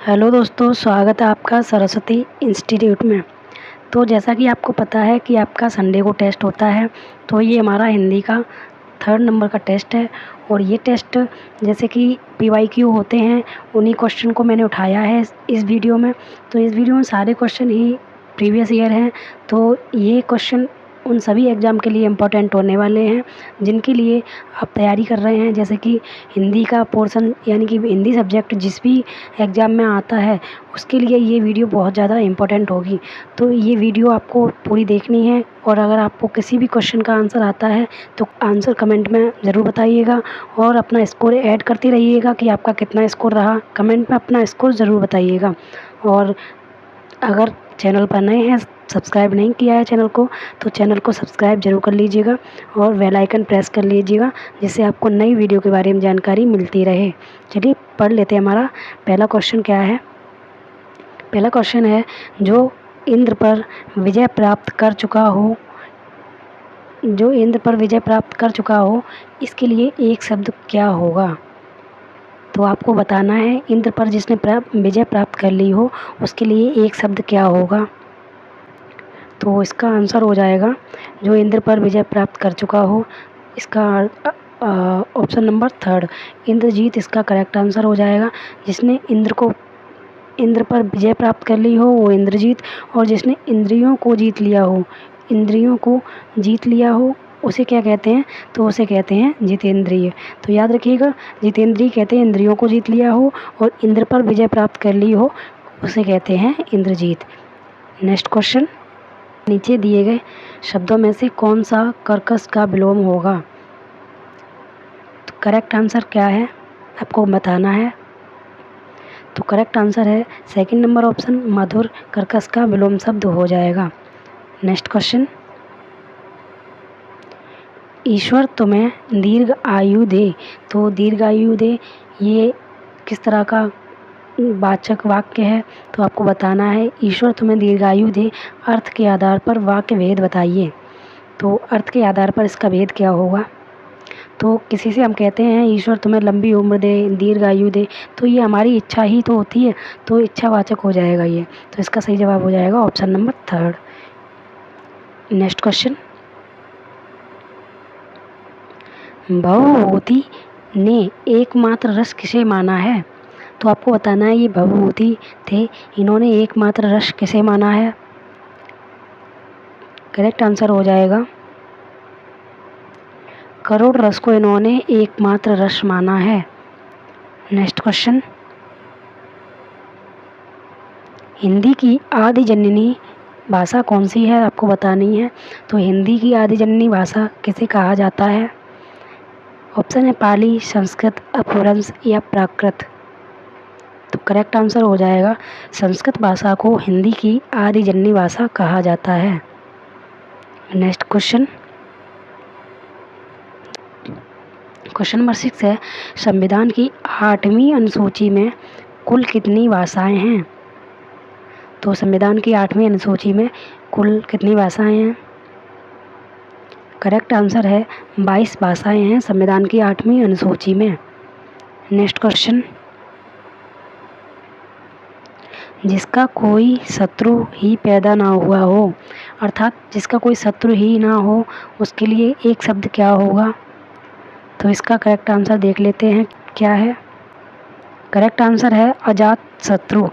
Hello दोस्तों, स्वागत है आपका सरस्वती इंस्टीट्यूट में। तो जैसा कि आपको पता है कि आपका संडे को टेस्ट होता है, तो ये हमारा हिंदी का 3rd नंबर का टेस्ट है। और ये टेस्ट जैसे कि PYQ होते हैं, उन्हीं क्वेश्चन को मैंने उठाया है इस वीडियो में। तो इस वीडियो में सारे क्वेश्चन ही प्रीवियस ईयर हैं। तो ये क्वेश्चन उन सभी एग्ज़ाम के लिए इम्पोर्टेंट होने वाले हैं जिनके लिए आप तैयारी कर रहे हैं। जैसे कि हिंदी का पोर्शन यानी कि हिंदी सब्जेक्ट जिस भी एग्ज़ाम में आता है, उसके लिए ये वीडियो बहुत ज़्यादा इम्पोर्टेंट होगी। तो ये वीडियो आपको पूरी देखनी है। और अगर आपको किसी भी क्वेश्चन का आंसर आता है तो आंसर कमेंट में ज़रूर बताइएगा और अपना स्कोर ऐड करते रहिएगा कि आपका कितना स्कोर रहा। कमेंट में अपना स्कोर ज़रूर बताइएगा। और अगर चैनल पर नए हैं, सब्सक्राइब नहीं किया है चैनल को, तो चैनल को सब्सक्राइब ज़रूर कर लीजिएगा और बेल आइकन प्रेस कर लीजिएगा, जिससे आपको नई वीडियो के बारे में जानकारी मिलती रहे। चलिए पढ़ लेते हैं। हमारा पहला क्वेश्चन क्या है। पहला क्वेश्चन है, जो इंद्र पर विजय प्राप्त कर चुका हो, जो इंद्र पर विजय प्राप्त कर चुका हो, इसके लिए एक शब्द क्या होगा। तो आपको बताना है इंद्र पर जिसने विजय प्राप्त कर ली हो, उसके लिए एक शब्द क्या होगा। तो इसका आंसर हो जाएगा, जो इंद्र पर विजय प्राप्त कर चुका हो। इसका ऑप्शन नंबर 3 इंद्रजीत इसका करेक्ट आंसर हो जाएगा। जिसने इंद्र पर विजय प्राप्त कर ली हो वो इंद्रजीत, और जिसने इंद्रियों को जीत लिया हो, इंद्रियों को जीत लिया हो, उसे क्या कहते हैं। तो उसे कहते हैं जितेंद्रिय। तो याद रखिएगा, जितेंद्रिय कहते हैं इंद्रियों को जीत लिया हो, और इंद्र पर विजय प्राप्त कर ली हो उसे कहते हैं इंद्रजीत। नेक्स्ट क्वेश्चन, नीचे दिए गए शब्दों में से कौन सा कर्कश का विलोम होगा। तो करेक्ट आंसर क्या है आपको बताना है। तो करेक्ट आंसर है 2nd नंबर ऑप्शन, मधुर कर्कश का विलोम शब्द हो जाएगा। नेक्स्ट क्वेश्चन, ईश्वर तुम्हें दीर्घ आयु दे। तो दीर्घ आयु दे ये किस तरह का वाचक वाक्य है। तो आपको बताना है, ईश्वर तुम्हें दीर्घायु दे, अर्थ के आधार पर वाक्य भेद बताइए। तो अर्थ के आधार पर इसका भेद क्या होगा। तो किसी से हम कहते हैं ईश्वर तुम्हें लंबी उम्र दे, दीर्घायु दे, तो ये हमारी इच्छा ही तो होती है, तो इच्छावाचक हो जाएगा ये। तो इसका सही जवाब हो जाएगा option number 3। Next question, Bhavabhuti ने एकमात्र रस किसे माना है। तो आपको बताना है, ये भवभूति थे, इन्होंने एकमात्र रस किसे माना है। करेक्ट आंसर हो जाएगा, करोड़ रस को इन्होंने एकमात्र रस माना है। नेक्स्ट क्वेश्चन, हिंदी की आदि जननी भाषा कौन सी है आपको बतानी है। तो हिंदी की आदि जननी भाषा किसे कहा जाता है। ऑप्शन है पाली, संस्कृत, अपभ्रंश या प्राकृत। तो करेक्ट आंसर हो जाएगा, संस्कृत भाषा को हिंदी की आदि जननी भाषा कहा जाता है। नेक्स्ट क्वेश्चन, क्वेश्चन नंबर 6 है, संविधान की 8वीं अनुसूची में कुल कितनी भाषाएं हैं। तो संविधान की 8वीं अनुसूची में कुल कितनी भाषाएं हैं। करेक्ट आंसर है 22 भाषाएं हैं संविधान की 8वीं अनुसूची में। नेक्स्ट क्वेश्चन, जिसका कोई शत्रु ही पैदा ना हुआ हो, अर्थात जिसका कोई शत्रु ही ना हो, उसके लिए एक शब्द क्या होगा। तो इसका करेक्ट आंसर देख लेते हैं क्या है। करेक्ट आंसर है अजात शत्रु।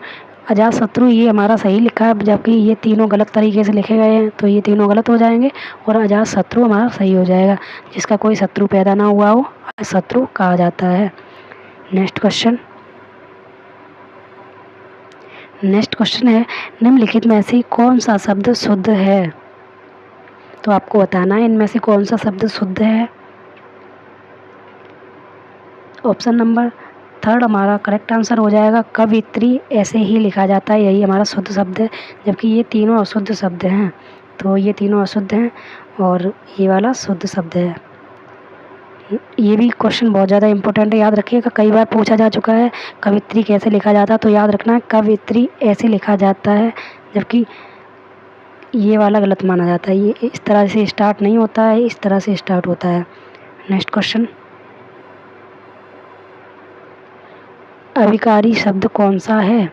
अजात शत्रु ये हमारा सही लिखा है, जबकि ये तीनों गलत तरीके से लिखे गए हैं, तो ये तीनों गलत हो जाएंगे और अजात शत्रु हमारा सही हो जाएगा। जिसका कोई शत्रु पैदा ना हुआ हो शत्रु कहा जाता है। नेक्स्ट क्वेश्चन, है, निम्नलिखित में से कौन सा शब्द शुद्ध है। तो आपको बताना है इनमें से कौन सा शब्द शुद्ध है। ऑप्शन नंबर 3 हमारा करेक्ट आंसर हो जाएगा, कवित्री। ऐसे ही लिखा जाता है, यही हमारा शुद्ध शब्द है, जबकि ये तीनों अशुद्ध शब्द हैं। तो ये तीनों अशुद्ध हैं और ये वाला शुद्ध शब्द है। ये भी क्वेश्चन बहुत ज़्यादा इंपॉर्टेंट है, याद रखिएगा, कई बार पूछा जा चुका है कवित्री कैसे लिखा जाता है। तो याद रखना है कवित्री ऐसे लिखा जाता है, जबकि ये वाला गलत माना जाता है। ये इस तरह से स्टार्ट नहीं होता है, इस तरह से स्टार्ट होता है। नेक्स्ट क्वेश्चन, अविकारी शब्द कौन सा है।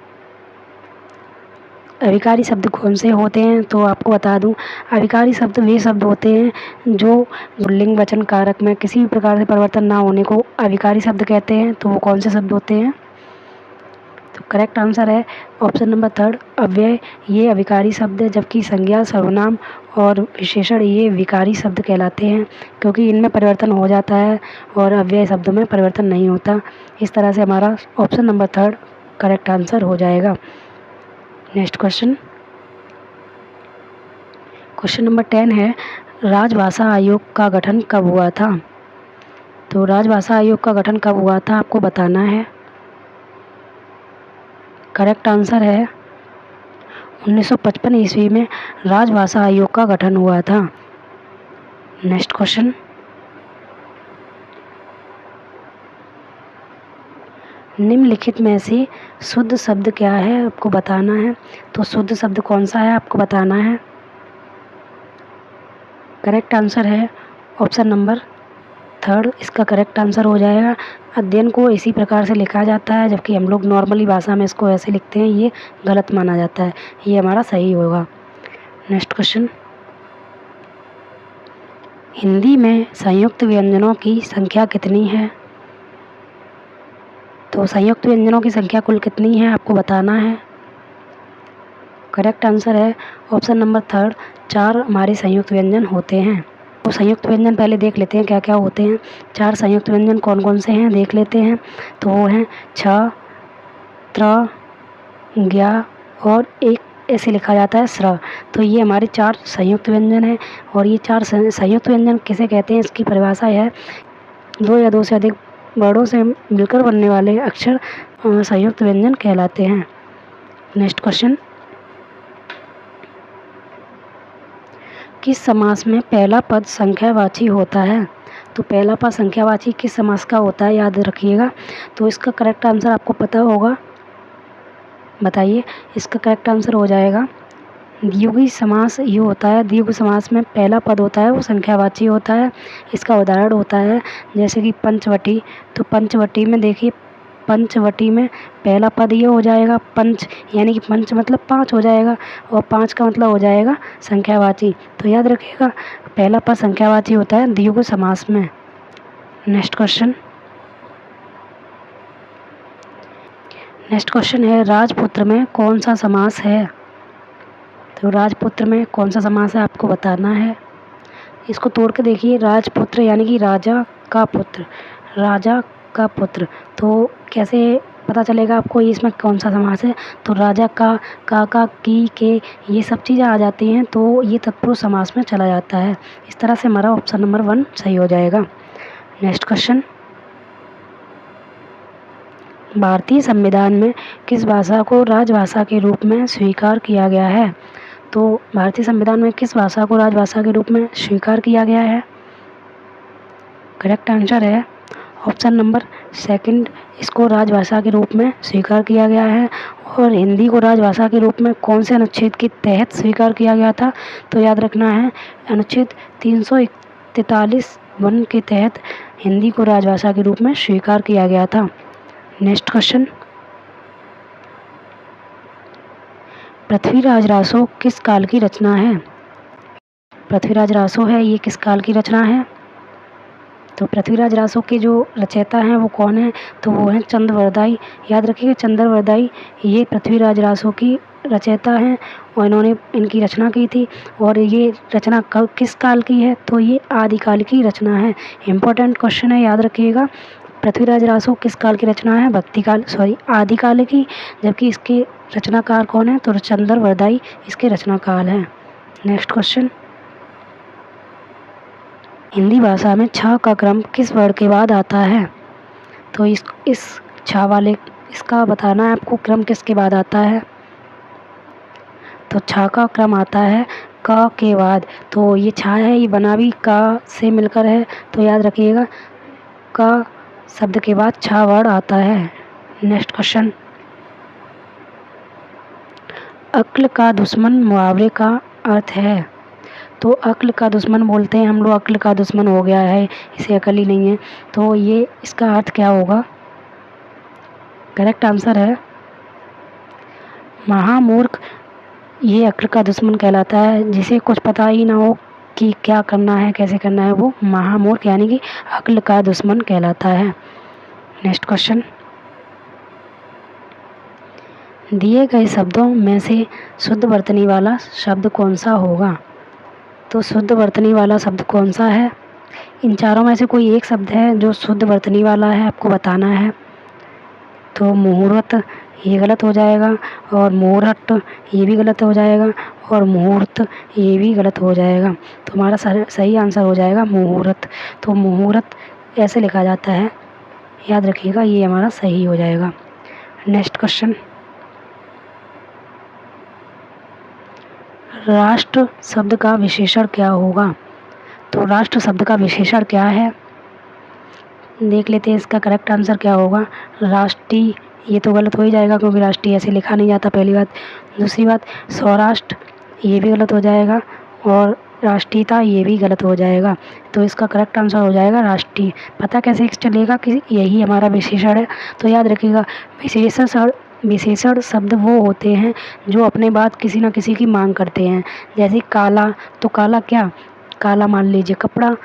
अविकारी शब्द कौन से होते हैं, तो आपको बता दूं, अविकारी शब्द वे शब्द होते हैं जो लिंग वचन कारक में किसी भी प्रकार से परिवर्तन ना होने को अविकारी शब्द कहते हैं। तो वो कौन से शब्द होते हैं? तो करेक्ट आंसर है ऑप्शन नंबर 3 अव्यय। ये अविकारी शब्द है, जबकि संज्ञा, सर्वनाम और विशेषण ये विकारी शब्द कहलाते हैं, क्योंकि इनमें परिवर्तन हो जाता है और अव्यय शब्दों में परिवर्तन नहीं होता। इस तरह से हमारा ऑप्शन नंबर 3 करेक्ट आंसर हो जाएगा। नेक्स्ट क्वेश्चन, क्वेश्चन नंबर 10 है, राजभाषा आयोग का गठन कब हुआ था? तो राजभाषा आयोग का गठन कब हुआ था आपको बताना है। करेक्ट आंसर है 1955 ईस्वी में राजभाषा आयोग का गठन हुआ था। नेक्स्ट क्वेश्चन, निम्नलिखित में से शुद्ध शब्द क्या है आपको बताना है। तो शुद्ध शब्द कौन सा है आपको बताना है। करेक्ट आंसर है ऑप्शन नंबर 3, इसका करेक्ट आंसर हो जाएगा। अध्ययन को इसी प्रकार से लिखा जाता है, जबकि हम लोग नॉर्मली भाषा में इसको ऐसे लिखते हैं, ये गलत माना जाता है, ये हमारा सही होगा। नेक्स्ट क्वेश्चन, हिंदी में संयुक्त व्यंजनों की संख्या कितनी है? तो संयुक्त व्यंजनों की संख्या कुल कितनी है आपको बताना है। करेक्ट आंसर है ऑप्शन नंबर 3, 4 हमारे संयुक्त व्यंजन होते हैं। तो संयुक्त व्यंजन पहले देख लेते हैं क्या क्या होते हैं। 4 संयुक्त व्यंजन कौन कौन से हैं देख लेते हैं। तो वो हैं छ, त्र, ज्ञा और एक ऐसे लिखा जाता है स्र। तो ये हमारे 4 संयुक्त व्यंजन हैं। और ये 4 संयुक्त व्यंजन किसे कहते हैं, इसकी परिभाषा है 2 या 2 से अधिक वर्णों से मिलकर बनने वाले अक्षर संयुक्त व्यंजन कहलाते हैं। नेक्स्ट क्वेश्चन, किस समास में पहला पद संख्यावाची होता है? तो पहला पद संख्यावाची किस समास का होता है याद रखिएगा। तो इसका करेक्ट आंसर आपको पता होगा, बताइए। इसका करेक्ट आंसर हो जाएगा द्विगु समास ये होता है। द्विगु समास में पहला पद होता है वो संख्यावाची होता है। इसका उदाहरण होता है जैसे कि पंचवटी। तो पंचवटी में देखिए, पंचवटी में पहला पद ये हो जाएगा पंच, यानी कि पंच मतलब 5 हो जाएगा, और 5 का मतलब हो जाएगा संख्यावाची। तो याद रखिएगा पहला पद संख्यावाची होता है द्विगु समास में। नेक्स्ट क्वेश्चन है, राजपुत्र में कौन सा समास है? तो राजपुत्र में कौन सा समास है आपको बताना है। इसको तोड़ के देखिए, राजपुत्र यानी कि राजा का पुत्र, राजा का पुत्र। तो कैसे पता चलेगा आपको ये इसमें कौन सा समास है? तो राजा का की के ये सब चीज़ें आ जाती हैं, तो ये तत्पुरुष समास में चला जाता है। इस तरह से हमारा ऑप्शन नंबर 1 सही हो जाएगा। नेक्स्ट क्वेश्चन, भारतीय संविधान में किस भाषा को राजभाषा के रूप में स्वीकार किया गया है? तो भारतीय संविधान में किस भाषा को राजभाषा के रूप में स्वीकार किया गया है? करेक्ट आंसर है ऑप्शन नंबर 2, इसको राजभाषा के रूप में स्वीकार किया गया है। और हिंदी को राजभाषा के रूप में कौन से अनुच्छेद के तहत स्वीकार किया गया था? तो याद रखना है अनुच्छेद 343(1) के तहत हिंदी को राजभाषा के रूप में स्वीकार किया गया था। नेक्स्ट क्वेश्चन, पृथ्वीराज रासो किस काल की रचना है? पृथ्वीराज रासो है ये किस काल की रचना है? तो पृथ्वीराज रासो के जो रचयिता हैं वो कौन है? तो वो हैं चंद्रवरदाई। याद रखिएगा चंद्रवरदाई ये पृथ्वीराज रासो की रचयिता हैं और इन्होंने इनकी रचना की थी। और ये रचना किस काल की है? तो ये आदिकाल की रचना है। इम्पोर्टेंट क्वेश्चन है, याद रखिएगा। पृथ्वीराज रासो किस काल की रचना है? आदिकाल की। जबकि इसके रचनाकार कौन है? तो चंद्रवरदाई इसके रचनाकार हैं। नेक्स्ट क्वेश्चन, हिंदी भाषा में छ का क्रम किस वर्ण के बाद आता है? तो इस छ वाले इसका बताना है आपको, क्रम किसके बाद आता है। तो छ का क्रम आता है क के बाद। तो ये छ है ये बना भी क से मिलकर है, तो याद रखिएगा क शब्द के बाद छ वर्ड आता है। नेक्स्ट क्वेश्चन, अक्ल का दुश्मन मुहावरे का अर्थ है। तो अक्ल का दुश्मन बोलते हैं हम लोग, अक्ल का दुश्मन हो गया है, इसे अकल ही नहीं है। तो ये इसका अर्थ क्या होगा? करेक्ट आंसर है महामूर्ख ये अक्ल का दुश्मन कहलाता है। जिसे कुछ पता ही ना हो कि क्या करना है कैसे करना है, वो महामूर्ख यानी कि अक्ल का दुश्मन कहलाता है। नेक्स्ट क्वेश्चन, दिए गए शब्दों में से शुद्ध वर्तनी वाला शब्द कौन सा होगा? तो शुद्ध वर्तनी वाला शब्द कौन सा है? इन चारों में से कोई एक शब्द है जो शुद्ध वर्तनी वाला है, आपको बताना है। तो मुहूर्त ये गलत हो जाएगा, और मुहूर्त ये भी गलत हो जाएगा, और मुहूर्त ये भी गलत हो जाएगा। तो हमारा सही आंसर हो जाएगा मुहूर्त। तो मुहूर्त ऐसे लिखा जाता है, याद रखिएगा, ये हमारा सही हो जाएगा। नेक्स्ट क्वेश्चन, राष्ट्र शब्द का विशेषण क्या होगा? तो राष्ट्र शब्द का विशेषण क्या है, देख लेते हैं। इसका करेक्ट आंसर क्या होगा? राष्ट्रीय, ये तो गलत हो ही जाएगा क्योंकि राष्ट्रीय ऐसे लिखा नहीं जाता, पहली बात। दूसरी बात, सौराष्ट्र ये भी गलत हो जाएगा, और राष्ट्रीयता ये भी गलत हो जाएगा। तो इसका करेक्ट आंसर हो जाएगा राष्ट्रीय। पता कैसे चलेगा कि यही हमारा विशेषण है? तो याद रखिएगा, विशेषण शब्द वो होते हैं जो अपने बाद किसी न किसी की मांग करते हैं। जैसे काला, तो काला क्या, काला मान लीजिए कपड़ा,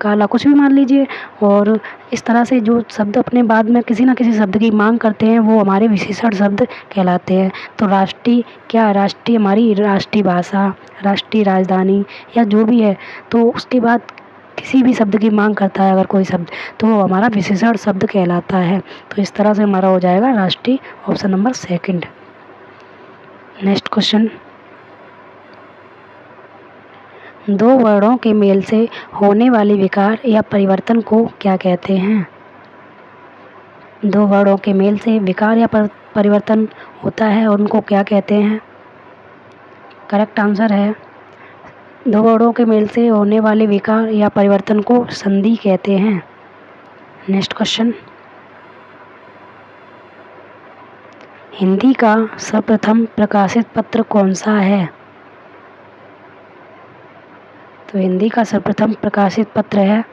काला कुछ भी मान लीजिए। और इस तरह से जो शब्द अपने बाद में किसी न किसी शब्द की मांग करते हैं, वो हमारे विशेषण शब्द कहलाते हैं। तो राष्ट्रीय क्या, राष्ट्रीय हमारी राष्ट्रीय भाषा, राष्ट्रीय राजधानी या जो भी है, तो उसके बाद किसी भी शब्द की मांग करता है अगर कोई शब्द, तो वो हमारा विशेषण शब्द कहलाता है। तो इस तरह से हमारा हो जाएगा राष्ट्रीय, ऑप्शन नंबर 2। नेक्स्ट क्वेश्चन, दो वर्णों के मेल से होने वाले विकार या परिवर्तन को क्या कहते हैं? दो वर्णों के मेल से विकार या परिवर्तन होता है, उनको क्या कहते हैं? करेक्ट आंसर है, दो वर्णों के मेल से होने वाले विकार या परिवर्तन को संधि कहते हैं। नेक्स्ट क्वेश्चन, हिंदी का सर्वप्रथम प्रकाशित पत्र कौन सा है? तो हिंदी का सर्वप्रथम प्रकाशित पत्र है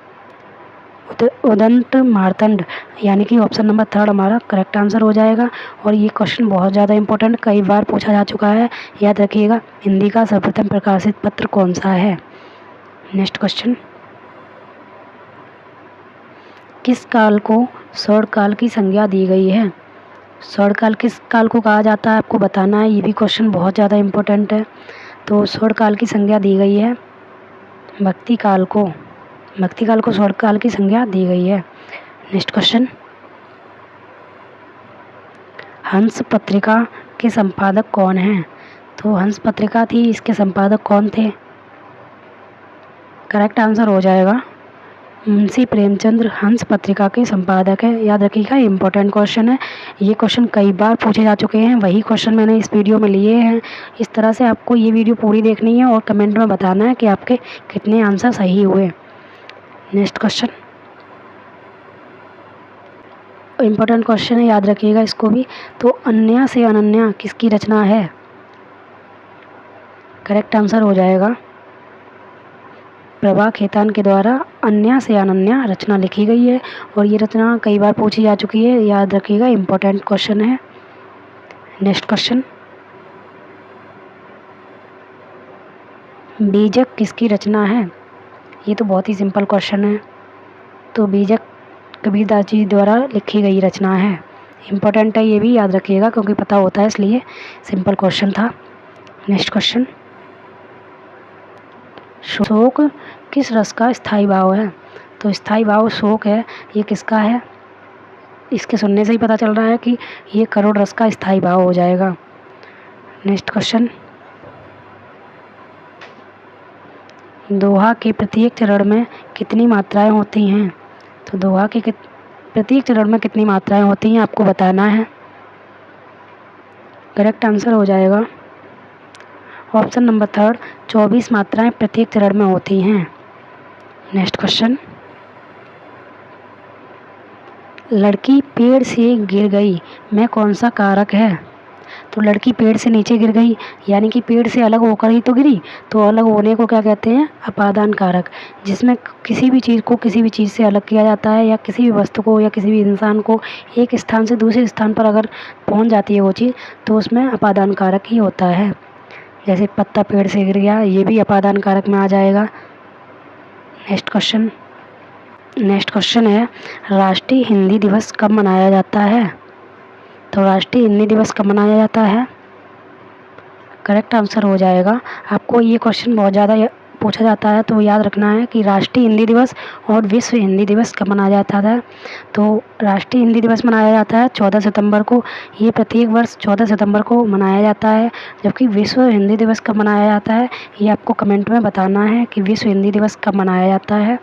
उदंत मार्तंड, यानी कि ऑप्शन नंबर 3 हमारा करेक्ट आंसर हो जाएगा। और ये क्वेश्चन बहुत ज़्यादा इंपॉर्टेंट, कई बार पूछा जा चुका है, याद रखिएगा। हिंदी का सर्वप्रथम प्रकाशित पत्र कौन सा है? नेक्स्ट क्वेश्चन, किस काल को स्वर्ण काल की संज्ञा दी गई है? स्वर्ण काल किस काल को कहा जाता है, आपको बताना है। ये भी क्वेश्चन बहुत ज़्यादा इंपॉर्टेंट है। तो स्वर्ण काल की संज्ञा दी गई है भक्ति काल को, भक्ति काल को स्वर्ण काल की संज्ञा दी गई है। नेक्स्ट क्वेश्चन, हंस पत्रिका के संपादक कौन हैं? तो हंस पत्रिका थी, इसके संपादक कौन थे? करेक्ट आंसर हो जाएगा मुंशी प्रेमचंद्र हंस पत्रिका के संपादक है। याद रखिएगा, इंपॉर्टेंट क्वेश्चन है। ये क्वेश्चन कई बार पूछे जा चुके हैं, वही क्वेश्चन मैंने इस वीडियो में लिए हैं। इस तरह से आपको ये वीडियो पूरी देखनी है और कमेंट में बताना है कि आपके कितने आंसर सही हुए। नेक्स्ट क्वेश्चन, इम्पोर्टेंट क्वेश्चन है, याद रखिएगा इसको भी। तो अन्या से अनन्या किसकी रचना है? करेक्ट आंसर हो जाएगा प्रभा खेतान के द्वारा अन्या से अनन्या रचना लिखी गई है, और ये रचना कई बार पूछी जा चुकी है, याद रखिएगा, इम्पोर्टेंट क्वेश्चन है। नेक्स्ट क्वेश्चन, बीजक किसकी रचना है? ये तो बहुत ही सिंपल क्वेश्चन है। तो बीजक कबीरदास जी द्वारा लिखी गई रचना है। इम्पोर्टेंट है, ये भी याद रखिएगा क्योंकि पता होता है, इसलिए सिंपल क्वेश्चन था। नेक्स्ट क्वेश्चन, शोक किस रस का स्थायी भाव है? तो स्थायी भाव शोक है, ये किसका है? इसके सुनने से ही पता चल रहा है कि ये करुण रस का स्थायी भाव हो जाएगा। नेक्स्ट क्वेश्चन, दोहा के प्रत्येक चरण में कितनी मात्राएं होती हैं? तो दोहा के प्रत्येक चरण में कितनी मात्राएं होती हैं, आपको बताना है। करेक्ट आंसर हो जाएगा ऑप्शन नंबर 3, 24 मात्राएं प्रत्येक चरण में होती हैं। नेक्स्ट क्वेश्चन, लड़की पेड़ से गिर गई में कौन सा कारक है? तो लड़की पेड़ से नीचे गिर गई, यानी कि पेड़ से अलग होकर ही तो गिरी, तो अलग होने को क्या कहते हैं? अपादान कारक। जिसमें किसी भी चीज़ को किसी भी चीज़ से अलग किया जाता है, या किसी भी वस्तु को या किसी भी इंसान को एक स्थान से दूसरे स्थान पर अगर पहुंच जाती है वो चीज़, तो उसमें अपादान कारक ही होता है। जैसे पत्ता पेड़ से गिर गया, ये भी अपादान कारक में आ जाएगा। नेक्स्ट क्वेश्चन है, राष्ट्रीय हिंदी दिवस कब मनाया जाता है? तो राष्ट्रीय हिंदी दिवस कब मनाया जाता है? करेक्ट आंसर हो जाएगा। आपको ये क्वेश्चन बहुत ज़्यादा पूछा जाता है, तो याद रखना है कि राष्ट्रीय हिंदी दिवस और विश्व हिंदी दिवस कब मनाया जाता है। तो राष्ट्रीय हिंदी दिवस मनाया जाता है 14 सितंबर को। ये प्रत्येक वर्ष 14 सितंबर को मनाया जाता है। जबकि विश्व हिंदी दिवस कब मनाया जाता है, ये आपको कमेंट में बताना है कि विश्व हिंदी दिवस कब मनाया जाता है।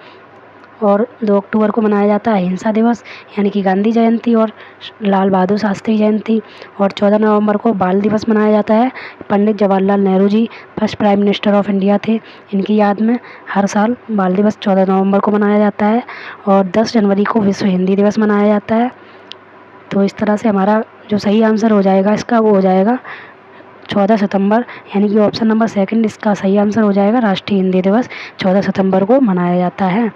और 2 अक्टूबर को मनाया जाता है अहिंसा दिवस, यानी कि गांधी जयंती और लाल बहादुर शास्त्री जयंती। और 14 नवंबर को बाल दिवस मनाया जाता है। Pandit Jawaharlal Nehru ji first prime minister of India थे, इनकी याद में हर साल बाल दिवस 14 नवंबर को मनाया जाता है। और 10 जनवरी को विश्व हिंदी दिवस मनाया जाता है। तो इस तरह से हमारा जो सही आंसर हो जाएगा इसका, वो हो जाएगा 14 सितंबर, यानी कि ऑप्शन नंबर 2 इसका सही आंसर हो जाएगा। राष्ट्रीय हिंदी दिवस 14 सितंबर को मनाया जाता है।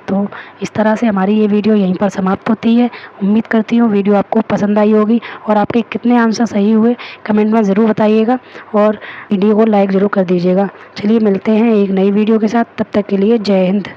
तो इस तरह से हमारी ये वीडियो यहीं पर समाप्त होती है। उम्मीद करती हूँ वीडियो आपको पसंद आई होगी और आपके कितने आंसर सही हुए कमेंट में ज़रूर बताइएगा और वीडियो को लाइक ज़रूर कर दीजिएगा। चलिए मिलते हैं एक नई वीडियो के साथ, तब तक के लिए जय हिंद।